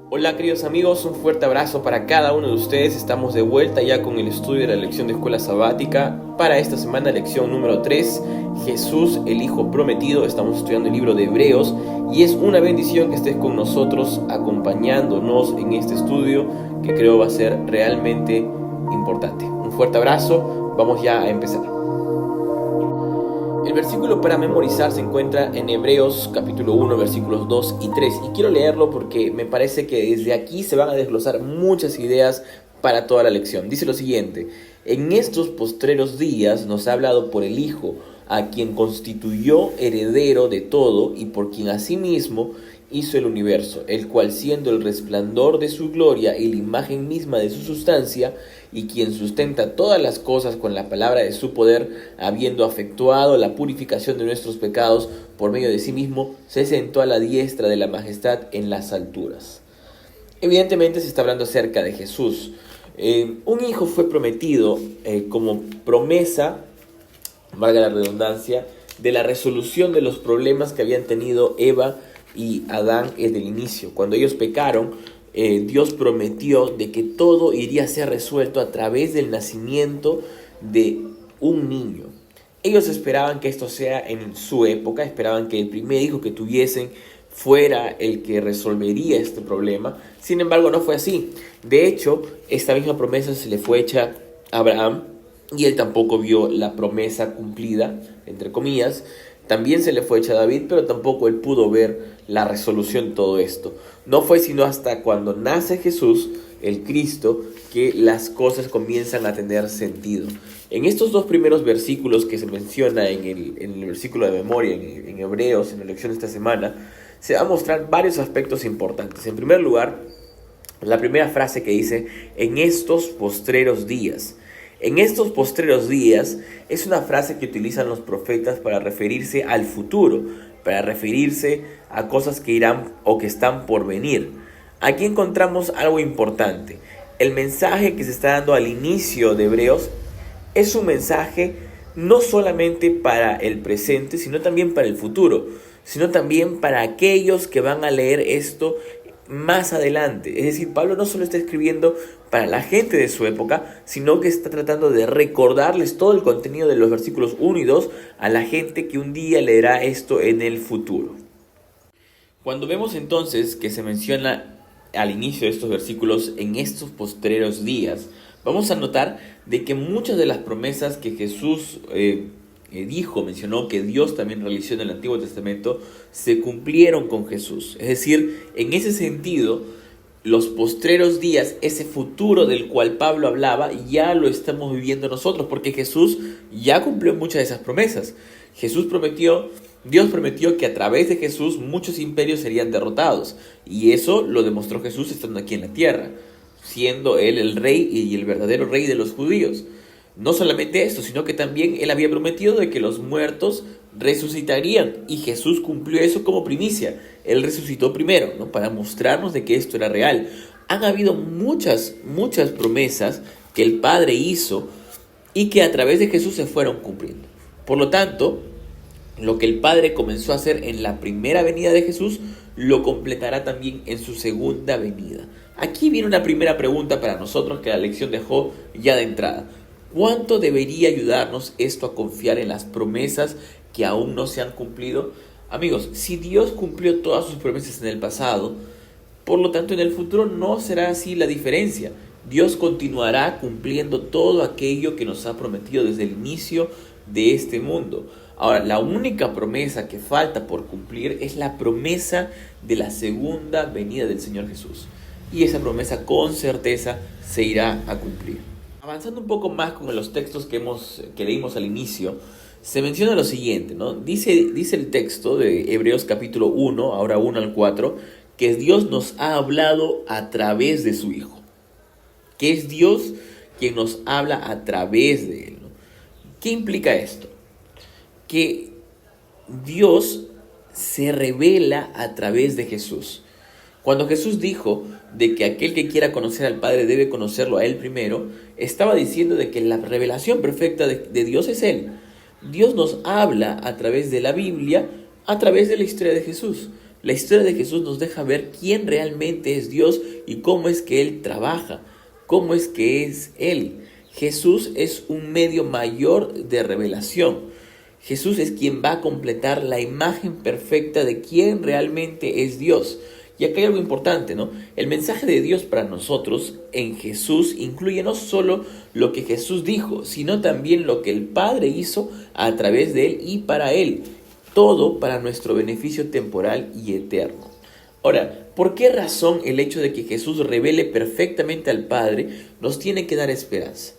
Hola queridos amigos, un fuerte abrazo para cada uno de ustedes. Estamos de vuelta ya con el estudio de la lección de escuela sabática. Para esta semana, lección número 3, Jesús, el Hijo Prometido. Estamos estudiando el libro de Hebreos y es una bendición que estés con nosotros acompañándonos en este estudio que creo va a ser realmente importante. Un fuerte abrazo, vamos ya a empezar. El versículo para memorizar se encuentra en Hebreos capítulo 1, versículos 2 y 3. Y quiero leerlo porque me parece que desde aquí se van a desglosar muchas ideas para toda la lección. Dice lo siguiente: en estos postreros días nos ha hablado por el Hijo, a quien constituyó heredero de todo y por quien asimismo hizo el universo, el cual siendo el resplandor de su gloria y la imagen misma de su sustancia, y quien sustenta todas las cosas con la palabra de su poder, habiendo efectuado la purificación de nuestros pecados por medio de sí mismo, se sentó a la diestra de la majestad en las alturas. Evidentemente se está hablando acerca de Jesús. Un hijo fue prometido como promesa, valga la redundancia, de la resolución de los problemas que habían tenido Eva y Adán desde el inicio. Cuando ellos pecaron, Dios prometió de que todo iría a ser resuelto a través del nacimiento de un niño. Ellos esperaban que esto sea en su época, esperaban que el primer hijo que tuviesen fuera el que resolvería este problema. Sin embargo, no fue así. De hecho, esta misma promesa se le fue hecha a Abraham y él tampoco vio la promesa cumplida, entre comillas. También se le fue hecha a David, pero tampoco él pudo ver la resolución de todo esto. No fue sino hasta cuando nace Jesús, el Cristo, que las cosas comienzan a tener sentido. En estos dos primeros versículos que se menciona en el versículo de memoria, en Hebreos, en la lección de esta semana, se va a mostrar varios aspectos importantes. En primer lugar, la primera frase que dice, en estos postreros días. En estos postreros días es una frase que utilizan los profetas para referirse al futuro, para referirse a cosas que irán o que están por venir. Aquí encontramos algo importante. El mensaje que se está dando al inicio de Hebreos es un mensaje no solamente para el presente, sino también para el futuro, sino también para aquellos que van a leer esto más adelante. Es decir, Pablo no solo está escribiendo para la gente de su época, sino que está tratando de recordarles todo el contenido de los versículos 1 y 2 a la gente que un día leerá esto en el futuro. Cuando vemos entonces que se menciona al inicio de estos versículos en estos postreros días, vamos a notar de que muchas de las promesas que Jesús mencionó que Dios también realizó en el Antiguo Testamento, se cumplieron con Jesús. Es decir, en ese sentido, los postreros días, ese futuro del cual Pablo hablaba, ya lo estamos viviendo nosotros, porque Jesús ya cumplió muchas de esas promesas. Dios prometió que a través de Jesús muchos imperios serían derrotados, y eso lo demostró Jesús estando aquí en la tierra, siendo él el rey y el verdadero rey de los judíos. No solamente esto, sino que también él había prometido de que los muertos resucitarían, y Jesús cumplió eso como primicia. Él resucitó primero, ¿no? Para mostrarnos de que esto era real. Han habido muchas promesas que el Padre hizo y que a través de Jesús se fueron cumpliendo. Por lo tanto, lo que el Padre comenzó a hacer en la primera venida de Jesús, lo completará también en su segunda venida. Aquí viene una primera pregunta para nosotros que la lección dejó ya de entrada. ¿Cuánto debería ayudarnos esto a confiar en las promesas que aún no se han cumplido? Amigos, si Dios cumplió todas sus promesas en el pasado, por lo tanto en el futuro no será así la diferencia. Dios continuará cumpliendo todo aquello que nos ha prometido desde el inicio de este mundo. Ahora, la única promesa que falta por cumplir es la promesa de la segunda venida del Señor Jesús. Y esa promesa con certeza se irá a cumplir. Avanzando un poco más con los textos que leímos al inicio, se menciona lo siguiente, ¿no? Dice el texto de Hebreos capítulo 1, ahora 1 al 4, que Dios nos ha hablado a través de su Hijo. Que es Dios quien nos habla a través de Él, ¿no? ¿Qué implica esto? Que Dios se revela a través de Jesús. Cuando Jesús dijo de que aquel que quiera conocer al Padre debe conocerlo a Él primero, estaba diciendo de que la revelación perfecta de Dios es Él. Dios nos habla a través de la Biblia, a través de la historia de Jesús. La historia de Jesús nos deja ver quién realmente es Dios y cómo es que Él trabaja, cómo es que es Él. Jesús es un medio mayor de revelación. Jesús es quien va a completar la imagen perfecta de quién realmente es Dios. Y acá hay algo importante, ¿no? El mensaje de Dios para nosotros en Jesús incluye no solo lo que Jesús dijo, sino también lo que el Padre hizo a través de Él y para Él. Todo para nuestro beneficio temporal y eterno. Ahora, ¿por qué razón el hecho de que Jesús revele perfectamente al Padre nos tiene que dar esperanza?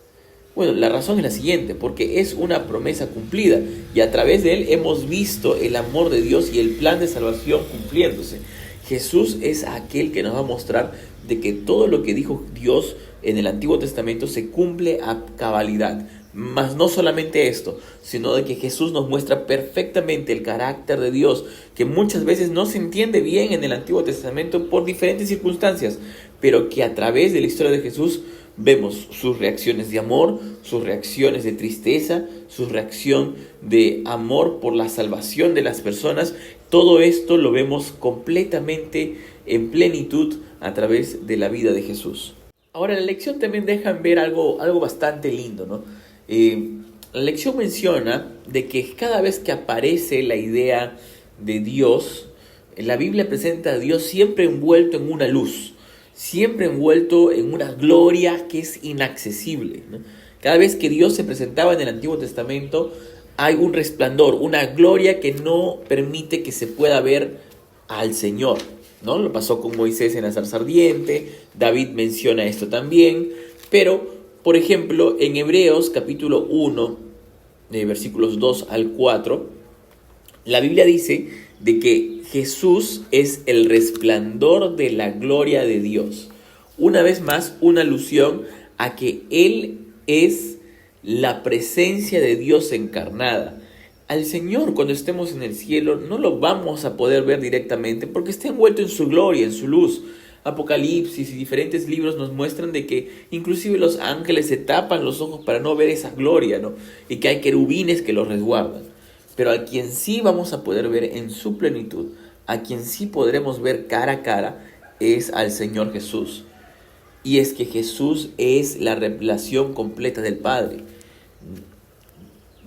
Bueno, la razón es la siguiente, porque es una promesa cumplida y a través de Él hemos visto el amor de Dios y el plan de salvación cumpliéndose. Jesús es aquel que nos va a mostrar de que todo lo que dijo Dios en el Antiguo Testamento se cumple a cabalidad. Mas no solamente esto, sino de que Jesús nos muestra perfectamente el carácter de Dios, que muchas veces no se entiende bien en el Antiguo Testamento por diferentes circunstancias, pero que a través de la historia de Jesús vemos sus reacciones de amor, sus reacciones de tristeza, su reacción de amor por la salvación de las personas. Todo esto lo vemos completamente en plenitud a través de la vida de Jesús. Ahora, la lección también deja ver algo bastante lindo, ¿no? La lección menciona de que cada vez que aparece la idea de Dios, la Biblia presenta a Dios siempre envuelto en una luz, siempre envuelto en una gloria que es inaccesible, ¿no? Cada vez que Dios se presentaba en el Antiguo Testamento, hay un resplandor, una gloria que no permite que se pueda ver al Señor, ¿no? Lo pasó con Moisés en la zarza ardiente, David menciona esto también, pero, por ejemplo, en Hebreos capítulo 1, versículos 2 al 4, la Biblia dice de que Jesús es el resplandor de la gloria de Dios. Una vez más, una alusión a que Él es la presencia de Dios encarnada. Al Señor, cuando estemos en el cielo, no lo vamos a poder ver directamente porque está envuelto en su gloria, en su luz. Apocalipsis y diferentes libros nos muestran de que inclusive los ángeles se tapan los ojos para no ver esa gloria, ¿no? Y que hay querubines que los resguardan. Pero a quien sí vamos a poder ver en su plenitud, a quien sí podremos ver cara a cara, es al Señor Jesús. Y es que Jesús es la revelación completa del Padre.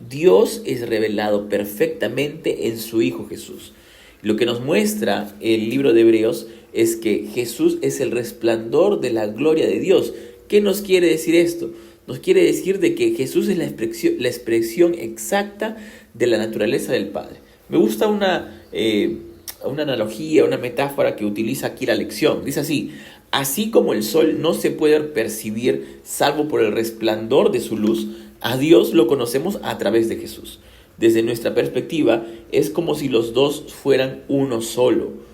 Dios es revelado perfectamente en su Hijo Jesús. Lo que nos muestra el libro de Hebreos es que Jesús es el resplandor de la gloria de Dios. ¿Qué nos quiere decir esto? Nos quiere decir de que Jesús es la expresión exacta de la naturaleza del Padre. Me gusta una analogía, una metáfora que utiliza aquí la lección. Dice así: así como el sol no se puede percibir salvo por el resplandor de su luz, a Dios lo conocemos a través de Jesús. Desde nuestra perspectiva, es como si los dos fueran uno solo.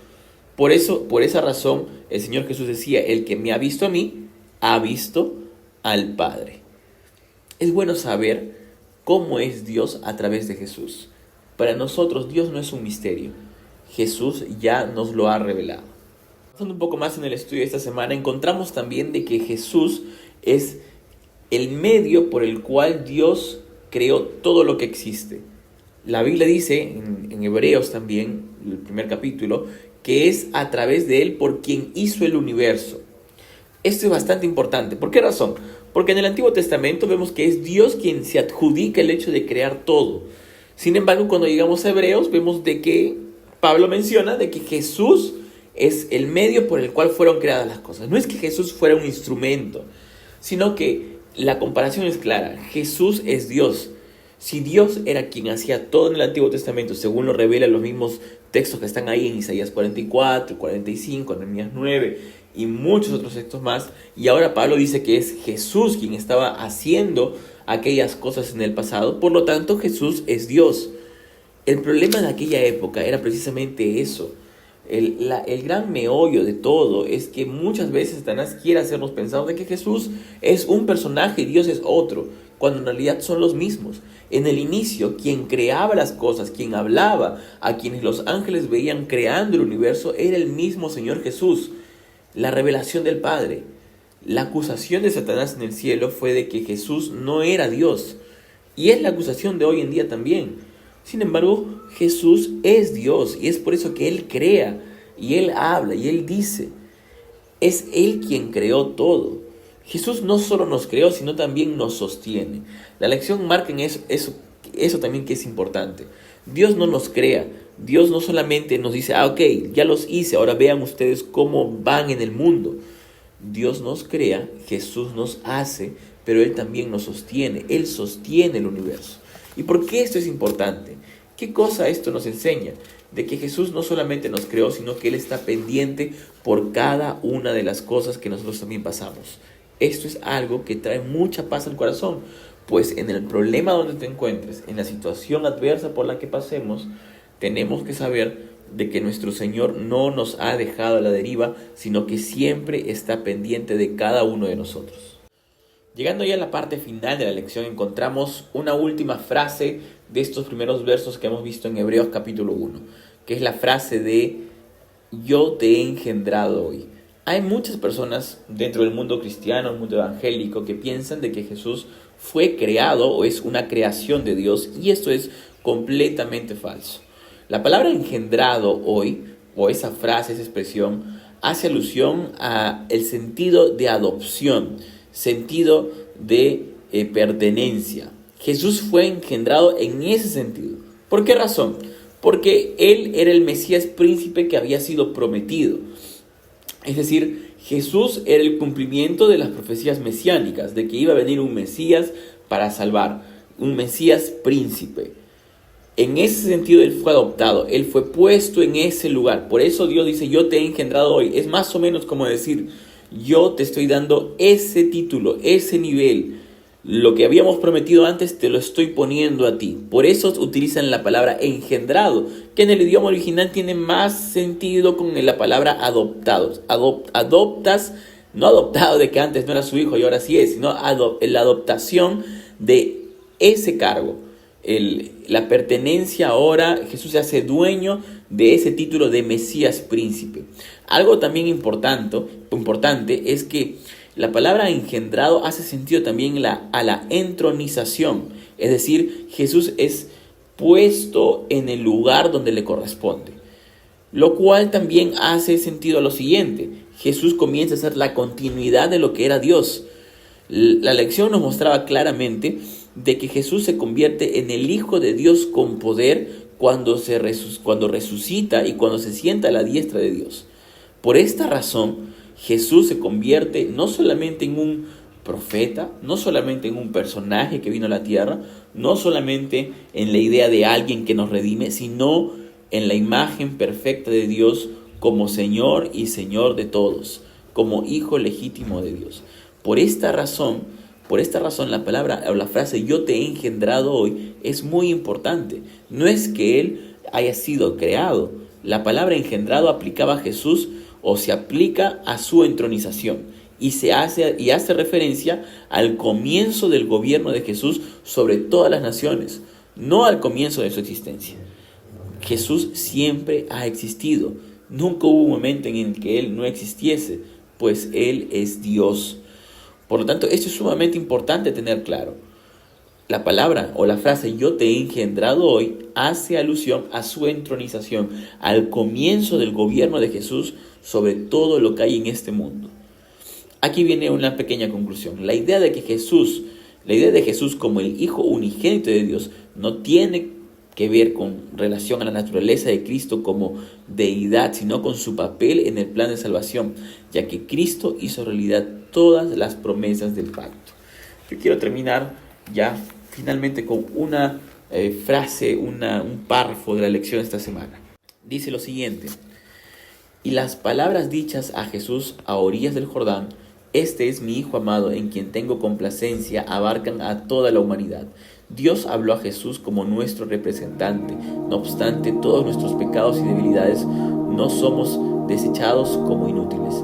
Por esa razón, el Señor Jesús decía: el que me ha visto a mí, ha visto al Padre. Es bueno saber cómo es Dios a través de Jesús. Para nosotros, Dios no es un misterio. Jesús ya nos lo ha revelado. Pasando un poco más en el estudio de esta semana, encontramos también de que Jesús es el medio por el cual Dios creó todo lo que existe. La Biblia dice, en Hebreos también, el primer capítulo, que es a través de Él por quien hizo el universo. Esto es bastante importante. ¿Por qué razón? Porque en el Antiguo Testamento vemos que es Dios quien se adjudica el hecho de crear todo. Sin embargo, cuando llegamos a Hebreos, vemos de que Pablo menciona de que Jesús es el medio por el cual fueron creadas las cosas. No es que Jesús fuera un instrumento, sino que la comparación es clara. Jesús es Dios. Si Dios era quien hacía todo en el Antiguo Testamento, según lo revelan los mismos textos que están ahí en Isaías 44, 45, en Nehemías 9 y muchos otros textos más, y ahora Pablo dice que es Jesús quien estaba haciendo aquellas cosas en el pasado, por lo tanto Jesús es Dios. El problema de aquella época era precisamente eso. El gran meollo de todo es que muchas veces Satanás quiere hacernos pensar de que Jesús es un personaje y Dios es otro, cuando en realidad son los mismos. En el inicio, quien creaba las cosas, quien hablaba, a quienes los ángeles veían creando el universo, era el mismo Señor Jesús. La revelación del Padre. La acusación de Satanás en el cielo fue de que Jesús no era Dios. Y es la acusación de hoy en día también. Sin embargo, Jesús es Dios y es por eso que Él crea. Y Él habla y Él dice, es Él quien creó todo. Jesús no solo nos creó, sino también nos sostiene. La lección marca en eso también que es importante. Dios no nos crea. Dios no solamente nos dice, ok, ya los hice, ahora vean ustedes cómo van en el mundo. Dios nos crea, Jesús nos hace, pero Él también nos sostiene. Él sostiene el universo. ¿Y por qué esto es importante? ¿Qué cosa esto nos enseña? De que Jesús no solamente nos creó, sino que Él está pendiente por cada una de las cosas que nosotros también pasamos. Esto es algo que trae mucha paz al corazón, pues en el problema donde te encuentres, en la situación adversa por la que pasemos, tenemos que saber de que nuestro Señor no nos ha dejado a la deriva, sino que siempre está pendiente de cada uno de nosotros. Llegando ya a la parte final de la lección, encontramos una última frase de estos primeros versos que hemos visto en Hebreos capítulo 1, que es la frase de yo te he engendrado hoy. Hay muchas personas dentro del mundo cristiano, el mundo evangélico, que piensan de que Jesús fue creado o es una creación de Dios, y esto es completamente falso. La palabra engendrado hoy, o esa frase, esa expresión, hace alusión a el sentido de adopción, sentido de pertenencia. Jesús fue engendrado en ese sentido. ¿Por qué razón? Porque Él era el Mesías príncipe que había sido prometido. Es decir, Jesús era el cumplimiento de las profecías mesiánicas, de que iba a venir un Mesías para salvar, un Mesías príncipe. En ese sentido Él fue adoptado, Él fue puesto en ese lugar. Por eso Dios dice, yo te he engendrado hoy. Es más o menos como decir, yo te estoy dando ese título, ese nivel. Lo que habíamos prometido antes te lo estoy poniendo a ti. Por eso utilizan la palabra engendrado, que en el idioma original tiene más sentido con la palabra adoptados. Adoptas, no adoptado de que antes no era su hijo y ahora sí es, sino la adoptación de ese cargo. La pertenencia ahora, Jesús se hace dueño de ese título de Mesías príncipe. Algo también importante es que la palabra engendrado hace sentido también a la entronización. Es decir, Jesús es puesto en el lugar donde le corresponde. Lo cual también hace sentido a lo siguiente. Jesús comienza a ser la continuidad de lo que era Dios. La lección nos mostraba claramente de que Jesús se convierte en el Hijo de Dios con poder cuando resucita y cuando se sienta a la diestra de Dios. Por esta razón, Jesús se convierte no solamente en un profeta, no solamente en un personaje que vino a la tierra, no solamente en la idea de alguien que nos redime, sino en la imagen perfecta de Dios como Señor y Señor de todos, como Hijo legítimo de Dios. Por esta razón la palabra o la frase yo te he engendrado hoy es muy importante. No es que Él haya sido creado. La palabra engendrado aplicaba a Jesús o se aplica a su entronización y hace referencia al comienzo del gobierno de Jesús sobre todas las naciones, no al comienzo de su existencia. Jesús siempre ha existido. Nunca hubo un momento en el que Él no existiese, pues Él es Dios. Por lo tanto, esto es sumamente importante tener claro. La palabra o la frase yo te he engendrado hoy hace alusión a su entronización, al comienzo del gobierno de Jesús sobre todo lo que hay en este mundo. Aquí viene una pequeña conclusión. La idea de Jesús como el Hijo unigénito de Dios no tiene que ver con relación a la naturaleza de Cristo como deidad, sino con su papel en el plan de salvación, ya que Cristo hizo realidad todas las promesas del pacto. Yo quiero terminar ya finalmente con una frase, un párrafo de la lección de esta semana. Dice lo siguiente: y las palabras dichas a Jesús a orillas del Jordán, este es mi Hijo amado en quien tengo complacencia, abarcan a toda la humanidad. Dios habló a Jesús como nuestro representante. No obstante, todos nuestros pecados y debilidades no somos desechados como inútiles.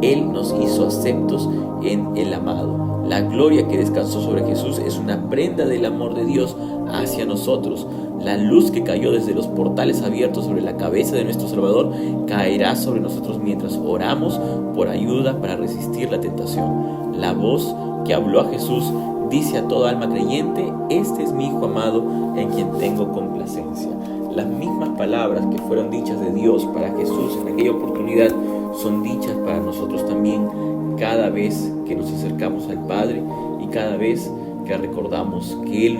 Él nos hizo aceptos en el amado. La gloria que descansó sobre Jesús es una prenda del amor de Dios hacia nosotros. La luz que cayó desde los portales abiertos sobre la cabeza de nuestro Salvador caerá sobre nosotros mientras oramos por ayuda para resistir la tentación. La voz que habló a Jesús dice a toda alma creyente: este es mi Hijo amado en quien tengo complacencia. las mismas palabras que fueron dichas de Dios para Jesús en aquella oportunidad son dichas para nosotros también cada vez que nos acercamos al Padre y cada vez que recordamos que Él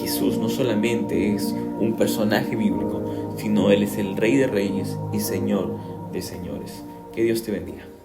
Jesús no solamente es un personaje bíblico, sino Él es el Rey de Reyes y Señor de Señores. Que Dios te bendiga.